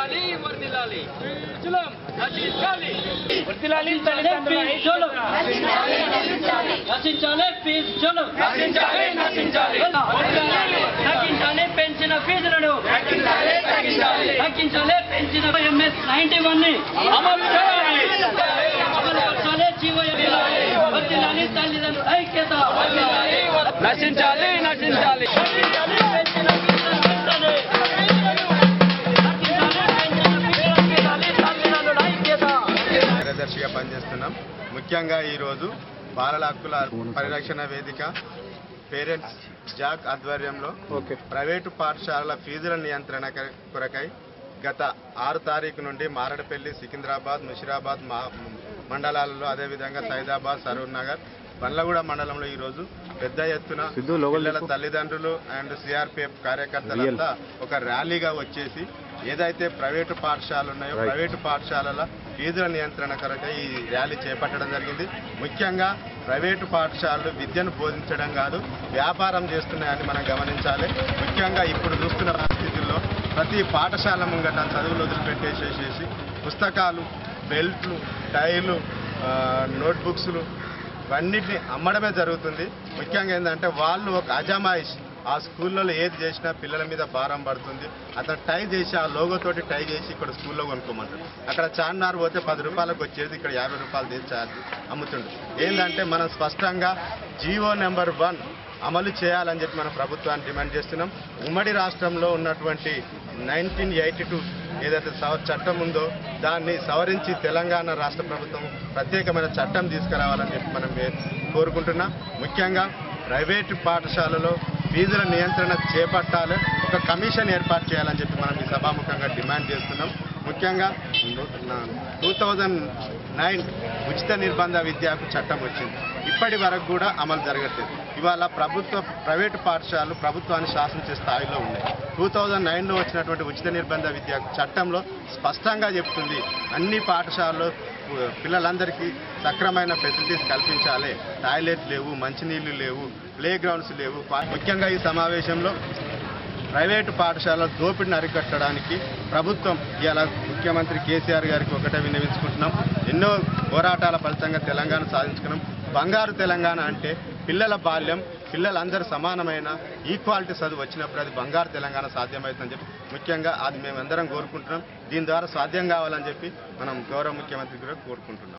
వర్ధిల్లాలి వర్ధిల్లాలి ఫీజులం నశించాలి వర్ధిల్లాలి ఫీజులం నశించాలి ఫీజులం నశించాలి తగ్గించాలి పెంచిన ఫీజులను తగ్గించాలి పెంచిన MS 91 ని అమలు చేయాలి అమలుపరచాలి జీవో వర్ధిల్లాలి తల్లిదండ్రుల ఐక్యత నశించాలి నశించాలి కార్యదర్శిగా పనిచేస్తున్నాం. ముఖ్యంగా ఈరోజు బాలల హక్కుల పరిరక్షణ వేదిక పేరెంట్స్ జాక్ ఆధ్వర్యంలో ప్రైవేటు పాఠశాలల ఫీజుల నియంత్రణ కొరకై గత 6 తారీఖు నుండి మారడపల్లి, సికింద్రాబాద్, ముషిరాబాద్ మండలాలలో, అదేవిధంగా సైదాబాద్, సరూర్ నగర్, బండ్లగూడ మండలంలో ఈరోజు పెద్ద ఎత్తున పిల్లల తల్లిదండ్రులు అండ్ సిఆర్పిఎఫ్ కార్యకర్తలంతా ఒక ర్యాలీగా వచ్చేసి ఏదైతే ప్రైవేటు పాఠశాలలు ఉన్నాయో ప్రైవేటు పాఠశాలల ఫీజుల నియంత్రణ కొరకై ఈ ర్యాలీ చేపట్టడం జరిగింది. ముఖ్యంగా ప్రైవేటు పాఠశాలలు విద్యను బోధించడం కాదు, వ్యాపారం చేస్తున్నాయని మనం గమనించాలి. ముఖ్యంగా ఇప్పుడు చూస్తున్న పరిస్థితుల్లో ప్రతి పాఠశాల ముంగట చదువులు వదిలిపెట్టేసేసి పుస్తకాలు, బెల్ట్లు, టైలు, నోట్బుక్స్లు ఇవన్నిటిని అమ్మడమే జరుగుతుంది. ముఖ్యంగా ఏంటంటే వాళ్ళు ఒక అజమాయిష్, ఆ స్కూల్లో ఏది చేసినా పిల్లల మీద భారం పడుతుంది. అతను టై చేసి ఆ లోగోతోటి టై చేసి ఇక్కడ స్కూల్లో కొనుక్కోమంటారు. అక్కడ చార్మినార్ పోతే 10 రూపాయలకు వచ్చేది ఇక్కడ 50 రూపాయలు తీసి ఛార్జ్ అమ్ముతుండు. ఏంటంటే మనం స్పష్టంగా జీవో నెంబర్ 1 అమలు చేయాలని చెప్పి మన ప్రభుత్వాన్ని డిమాండ్ చేస్తున్నాం. ఉమ్మడి రాష్ట్రంలో ఉన్నటువంటి 1982 ఏదైతే చట్టం ఉందో దాన్ని సవరించి తెలంగాణ రాష్ట్ర ప్రభుత్వం ప్రత్యేకమైన చట్టం తీసుకురావాలని చెప్పి మనం కోరుకుంటున్నాం. ముఖ్యంగా ప్రైవేటు పాఠశాలలో ఫీజుల నియంత్రణ చేపట్టాలి, ఒక కమిషన్ ఏర్పాటు చేయాలని చెప్పి మనం ఈ సభాముఖంగా డిమాండ్ చేస్తున్నాం. ముఖ్యంగా 2009 ఉచిత నిర్బంధ విద్యకు చట్టం వచ్చింది, ఇప్పటి వరకు కూడా అమలు జరగట్లేదు. ఇవాళ ప్రైవేటు పాఠశాలలు ప్రభుత్వాన్ని శాసించే స్థాయిలో ఉన్నాయి. 2009లో వచ్చినటువంటి ఉచిత నిర్బంధ విద్య చట్టంలో స్పష్టంగా చెప్తుంది అన్ని పాఠశాలలో పిల్లలందరికీ సక్రమైన ఫెసిలిటీస్ కల్పించాలి. టాయిలెట్ లేవు, మంచినీళ్లు లేవు, ప్లే గ్రౌండ్స్ లేవు. ముఖ్యంగా ఈ సమావేశంలో ప్రైవేటు పాఠశాలల దోపిడిని అరికట్టడానికి ప్రభుత్వం ఇవాళ ముఖ్యమంత్రి కేసీఆర్ గారికి ఒకటే విన్నవించుకుంటున్నాం. ఎన్నో పోరాటాల ఫలితంగా తెలంగాణ సాధించుకున్నాం. బంగారు తెలంగాణ అంటే పిల్లల బాల్యం, పిల్లలందరూ సమానమైన ఈక్వాలిటీ చదువు వచ్చినప్పుడు అది బంగారు తెలంగాణ సాధ్యమవుతుందని చెప్పి ముఖ్యంగా అది మేమందరం కోరుకుంటున్నాం. దీని ద్వారా సాధ్యం కావాలని చెప్పి మనం గౌరవ ముఖ్యమంత్రి కూడా కోరుకుంటున్నాం.